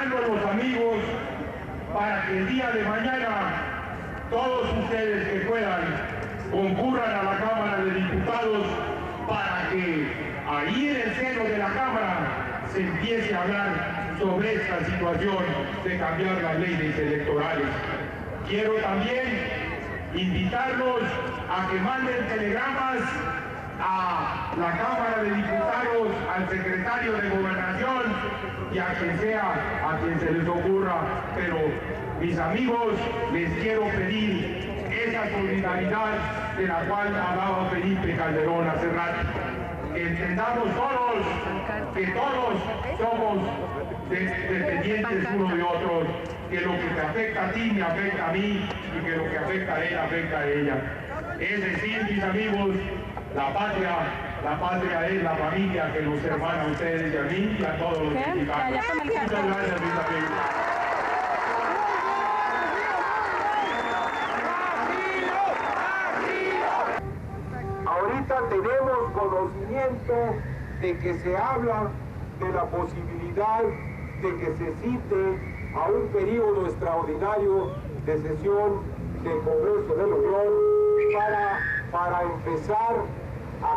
invitando a los amigos para que el día de mañana todos ustedes que puedan concurran a la Cámara de Diputados para que ahí en el seno de la Cámara se empiece a hablar sobre esta situación de cambiar las leyes electorales. Quiero también invitarlos a que manden telegramas a la Cámara de Diputados, al secretario de Gobernación y a quien sea, a quien se les ocurra. Pero, mis amigos, les quiero pedir esa solidaridad de la cual hablaba Felipe Calderón hace rato. Que entendamos todos que todos somos dependientes unos de otros, que lo que te afecta a ti me afecta a mí y que lo que afecta a él afecta a ella. Es decir, mis amigos, la patria es la familia que nos hermana a ustedes y a mí y a todos los mexicanos. Muchas gracias, mis amigos. Ahorita tenemos conocimiento de que se habla de la posibilidad de que se cite a un periodo extraordinario de sesión del Congreso de la Unión para empezar a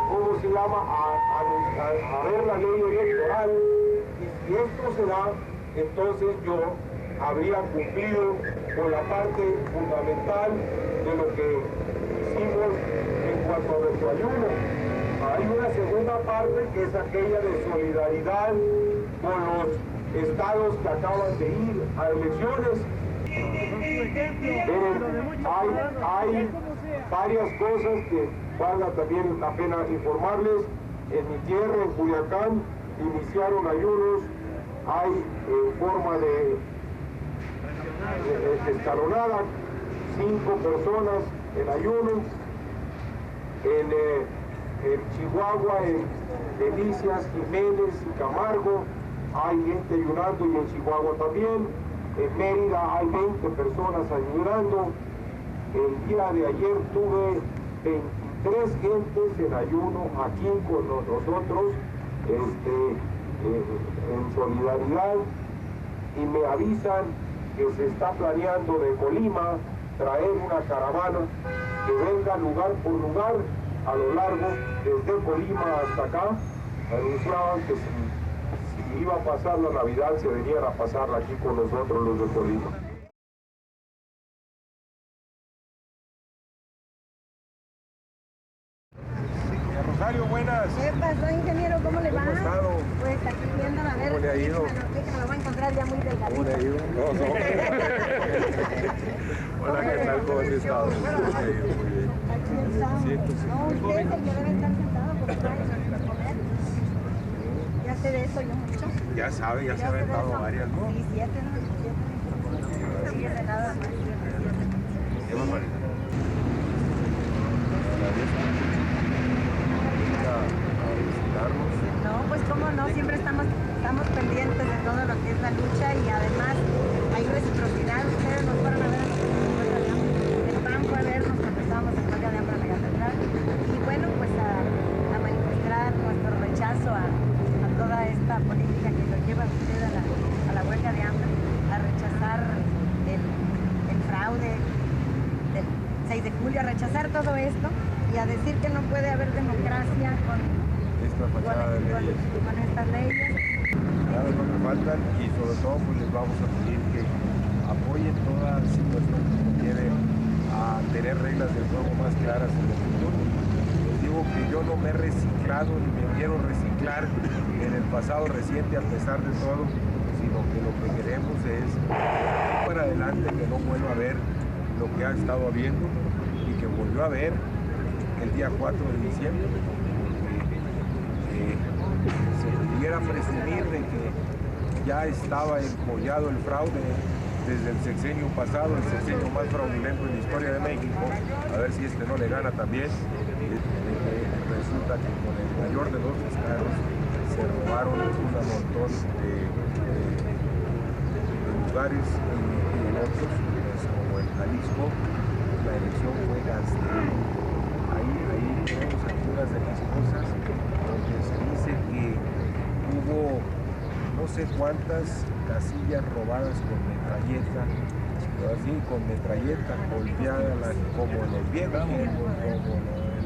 ver la ley electoral, y si esto se da, entonces yo habría cumplido con la parte fundamental de lo que hicimos en cuanto a nuestro ayuno. Hay una segunda parte que es aquella de solidaridad con los estados que acaban de ir a elecciones. Hay varias cosas que valga también la pena informarles. En mi tierra, en Culiacán, iniciaron ayunos. Hay forma de escalonada, 5 personas en ayuno. En Chihuahua, en Delicias, Jiménez y Camargo, hay gente ayunando, y en Chihuahua también. En Mérida hay 20 personas ayunando. El día de ayer tuve 23 gentes en ayuno aquí con nosotros, en solidaridad, y me avisan que se está planeando de Colima traer una caravana que venga lugar por lugar a lo largo, desde Colima hasta acá. Anunciaban que si iba a pasar la Navidad se venían a pasarla aquí con nosotros los de Colima. Rosario, buenas. ¿Qué pasó, ingeniero? ¿Cómo le va? ¿Cómo ha estado? Pues aquí viendo a ver. ¿Cómo le ha ido? Que me lo voy a encontrar ya muy delgadito. ¿Cómo le ha ido? No. Hola, ¿qué tal? ¿Cómo has estado? ¿Cómo le ha ido? Muy bien. Aquí estamos. Siéntese. No, usted es el que debe estar sentado porque no hay comer. Ya sé de eso yo mucho. Ya sabe, ya se ha aventado varias, ¿no? Sí, 7, ¿no? 7 nada más. ¿Qué más, Marina? No, pues cómo no, siempre estamos pendientes de todo lo que es la lucha, y además hay reciprocidad. Ustedes nos fueron a ver el PAN fue a vernos cuando estábamos en huelga de hambre en la catedral, y bueno, pues a manifestar nuestro rechazo a toda esta política que lo lleva usted a la huelga de hambre, a rechazar el fraude del 6 de julio, a rechazar todo esto y a decir que no puede haber democracia con estas leyes. Claro, no me faltan, y sobre todo pues les vamos a pedir que apoyen toda situación que requiere a tener reglas del juego más claras en el futuro. Les digo que yo no me he reciclado ni me quiero reciclar en el pasado reciente a pesar de todo, sino que lo que queremos es para adelante, que no vuelva a ver lo que ha estado habiendo y que volvió a ver el día 4 de diciembre. Se pudiera presumir de que ya estaba empollado el fraude desde el sexenio pasado, el sexenio más fraudulento en la historia de México, a ver si no le gana también. Resulta que con el mayor de los descaros se robaron un montón de lugares, y en otros, pues, como en Jalisco, la elección fue gastada. Ahí tenemos algunas de las cosas donde se dice que hubo, no no sé cuántas casillas robadas con metralleta, así con metralleta golpeada como en los viejos tiempos, como en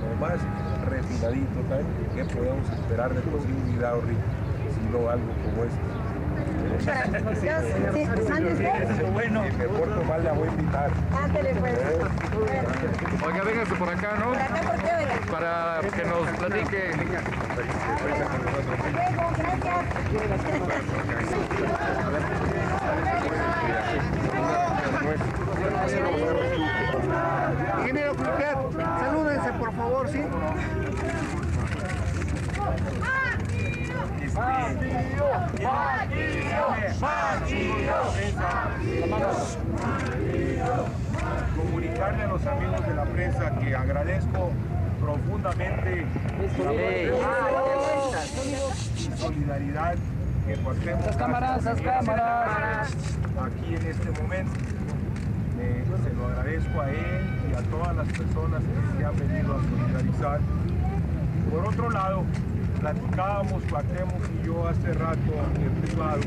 lo más refinadito, tal. ¿Qué podemos esperar de posibilidad, sino algo como esto? Bueno, si me porto mal, la voy a invitar. Ándale, pues. Oiga, véngase por acá, ¿no? ¿Por acá por qué, oiga? Para que nos platique. Luego, gracias. Ingeniero Fluquet, salúdense por favor, ¿sí? Comunicarle a los amigos de la prensa que agradezco profundamente la solidaridad que compartimos aquí en este momento. Se lo agradezco a él y a todas las personas que se han venido a solidarizar. Por otro lado, platicábamos, Cuauhtémoc y yo hace rato en privado,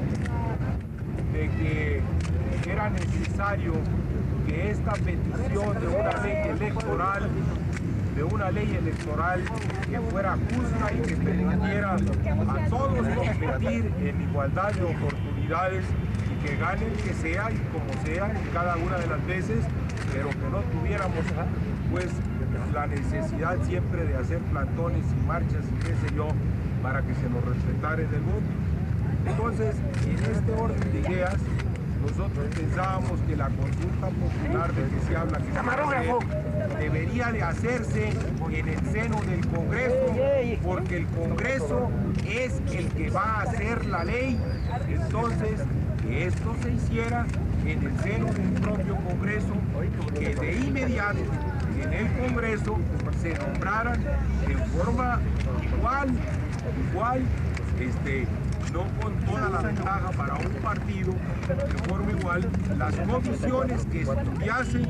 de que era necesario que esta petición de una ley electoral que fuera justa y que permitiera a todos competir en igualdad de oportunidades y que gane el que sea y como sea cada una de las veces, pero que no tuviéramos pues la necesidad siempre de hacer plantones y marchas y qué sé yo para que se nos respetara en el mundo. Entonces, en este orden de ideas, nosotros pensábamos que la consulta popular de que se habla que debería de hacerse en el seno del Congreso, porque el Congreso es el que va a hacer la ley. Entonces, que esto se hiciera en el seno del propio Congreso y que de inmediato en el Congreso se nombraran de forma igual, no con toda la ventaja para un partido, de forma igual, las comisiones que estudiasen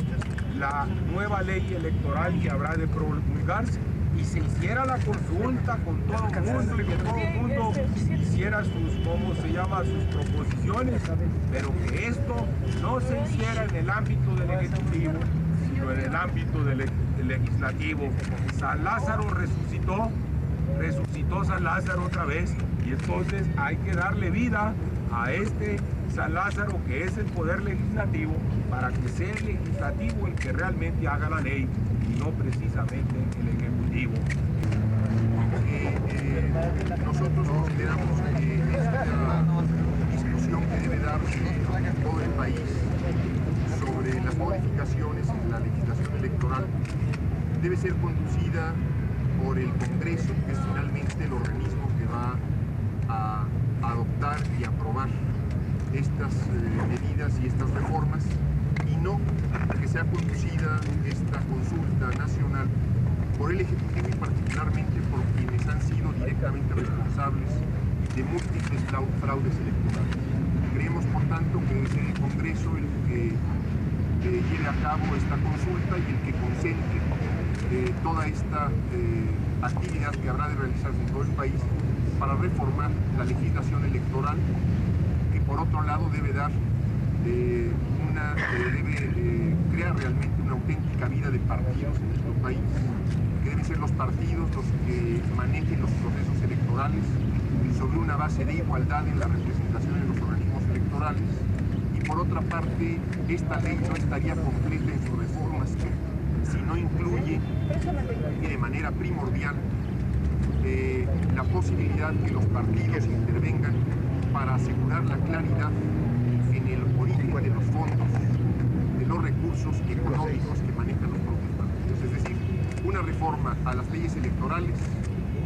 la nueva ley electoral que habrá de promulgarse y se hiciera la consulta con todo el mundo y que todo el mundo hiciera sus proposiciones, pero que esto no se hiciera en el ámbito del Ejecutivo, sino en el ámbito del Legislativo. San Lázaro resucitó San Lázaro otra vez, y entonces hay que darle vida a este San Lázaro que es el poder legislativo, para que sea el legislativo el que realmente haga la ley y no precisamente el ejecutivo. Nosotros consideramos que esta discusión que debe darse en todo el país sobre las modificaciones en la legislación electoral debe ser conducida por el Congreso, que es finalmente el organismo que va a adoptar y aprobar estas medidas y estas reformas, y no que sea conducida esta consulta nacional por el Ejecutivo y particularmente por quienes han sido directamente responsables de múltiples fraudes electorales. Creemos, por tanto, que debe ser el Congreso el que lleve a cabo esta consulta y el que concentre toda esta actividad que habrá de realizarse en todo el país para reformar la legislación electoral, que por otro lado debe dar crear realmente una auténtica vida de partidos en nuestro país, que deben ser los partidos los que manejen los procesos electorales sobre una base de igualdad en la representación en los organismos electorales. Y por otra parte, esta ley no estaría completa en sus reformas si no incluye, y de manera primordial, la posibilidad que los partidos intervengan para asegurar la claridad en el origen de los fondos, de los recursos económicos que manejan los propios partidos. Es decir, una reforma a las leyes electorales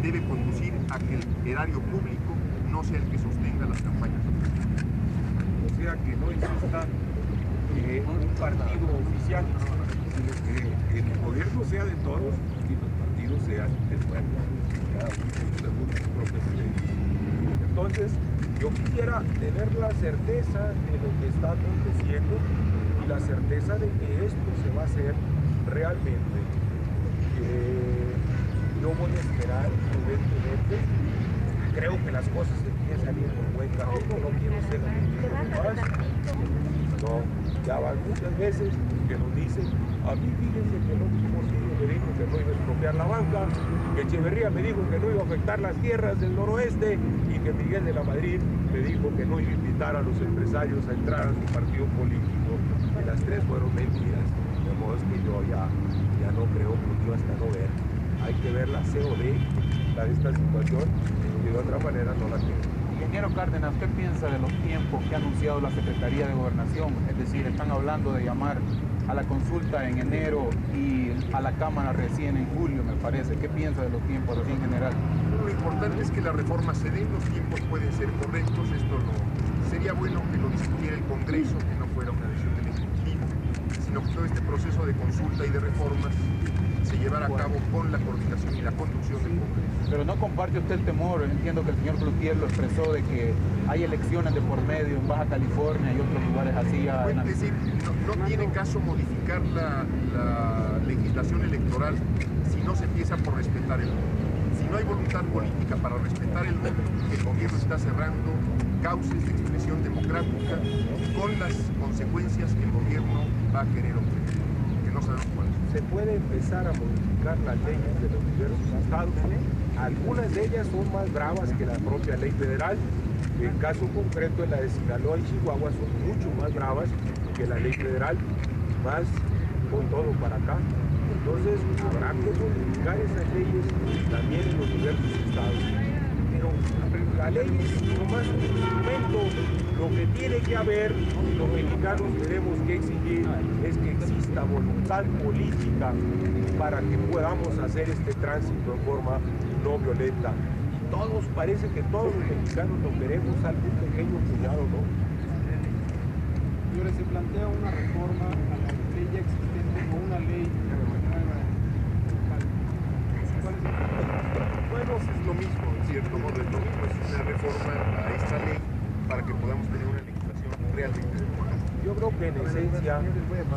debe conducir a que el erario público no sea el que sostenga las campañas. O sea, que no exista un partido oficial, sino que el gobierno sea de todos y los partidos sean del pueblo, según sus propios leyes. Entonces, yo quisiera tener la certeza de lo que está aconteciendo y la certeza de que esto se va a hacer realmente. Yo voy a esperar prudentemente creo que las cosas empiezan a ir por buen camino, no quiero ser más. No, ya van muchas veces que nos dicen, a mí fíjense que no me dijo que no iba a expropiar la banca, que Echeverría me dijo que no iba a afectar las tierras del noroeste y que Miguel de la Madrid me dijo que no iba a invitar a los empresarios a entrar a su partido político. Y las tres fueron mentiras, de modo que yo ya no creo mucho hasta no ver. Hay que ver la COD de esta situación y de otra manera no la creo. Ingeniero Cárdenas, ¿qué piensa de los tiempos que ha anunciado la Secretaría de Gobernación? Es decir, están hablando de llamar a la consulta en enero y a la Cámara recién en julio, me parece. ¿Qué piensa de los tiempos así en general? Lo importante es que la reforma se den, los tiempos pueden ser correctos, esto no. Sería bueno que lo discutiera el Congreso, que no fuera una decisión del Ejecutivo, sino que todo este proceso de consulta y de reformas se llevara a cabo con la coordinación y la conducción del Congreso. Pero no comparte usted el temor, entiendo que el señor Cloutier lo expresó, de que hay elecciones de por medio en Baja California y otros lugares así. Es decir, no tiene caso modificar la legislación electoral si no se empieza por respetar el voto. Si no hay voluntad política para respetar el voto, el gobierno está cerrando cauces de expresión democrática con las consecuencias que el gobierno va a querer obtener, que no sabemos cuáles. Se puede empezar a modificar las leyes de los diversos estados. Algunas de ellas son más bravas que la propia ley federal. En caso concreto, en la de Sinaloa y Chihuahua son mucho más bravas que la ley federal, más con todo para acá. Entonces habrá que modificar esas leyes también en los diversos estados. Pero la ley es nomás un instrumento. Lo que tiene que haber, y los mexicanos tenemos que exigir, es que exista voluntad política para que podamos hacer este tránsito en forma no violenta. Y todos, parece que todos los mexicanos lo queremos, algún pequeño puñado, ¿no? Señores, se plantea una reforma a la ley ya existente o una ley nueva. ¿Cuál es el problema? Bueno, es lo mismo, en cierto modo, es lo mismo, es una reforma a esta ley para que podamos tener una legislación realmente democrática. Yo creo que en esencia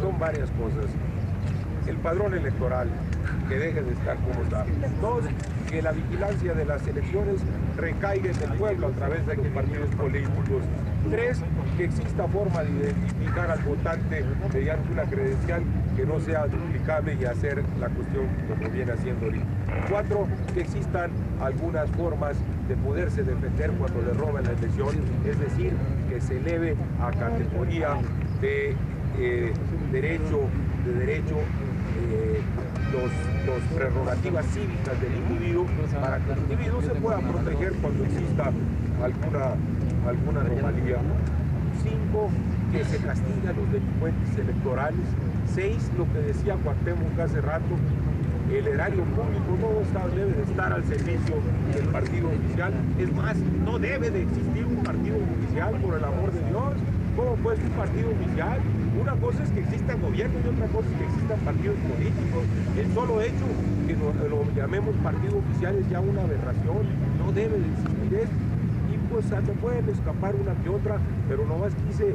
son varias cosas. El padrón electoral, que deje de estar como está. Dos, que la vigilancia de las elecciones recaiga en el pueblo a través de los partidos políticos. Tres, que exista forma de identificar al votante mediante una credencial que no sea duplicable y hacer la cuestión como viene haciendo ahorita. Cuatro, que existan algunas formas de poderse defender cuando le roban la elección, es decir, que se eleve a categoría de derecho las prerrogativas cívicas del individuo para que el individuo se pueda proteger cuando exista alguna anomalía. 5, que se castiga a los delincuentes electorales. 6, lo que decía Cuauhtémoc hace rato, el erario público no debe de estar al servicio del partido oficial. Es más, no debe de existir un partido oficial, por el amor de Dios. ¿Cómo puede ser un partido oficial? Una cosa es que existan gobiernos y otra cosa es que existan partidos políticos. El solo hecho que lo llamemos partido oficial es ya una aberración. No debe de existir esto. Y pues se pueden escapar una que otra, pero nomás quise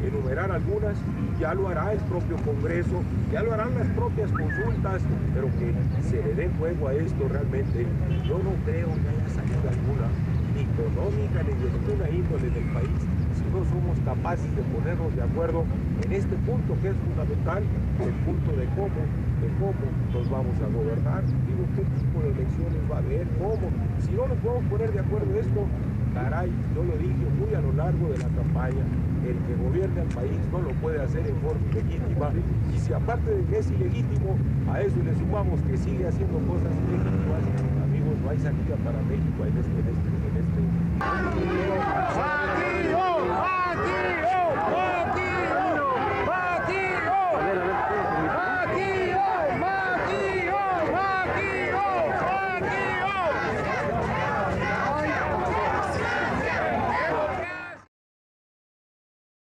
enumerar algunas. Ya lo hará el propio Congreso, ya lo harán las propias consultas, pero que se le dé juego a esto realmente. Yo no creo que haya salida alguna, ni económica, ni de ninguna índole del país, si no somos capaces de ponernos de acuerdo en este punto que es fundamental, el punto de cómo nos vamos a gobernar. Digo, qué tipo de elecciones va a haber, cómo. Si no nos podemos poner de acuerdo en esto, caray, yo lo dije muy a lo largo de la campaña, el que gobierne al país no lo puede hacer en forma ilegítima, y si aparte de que es ilegítimo, a eso le sumamos que sigue haciendo cosas ilegítimas, amigos, no hay salida para México en este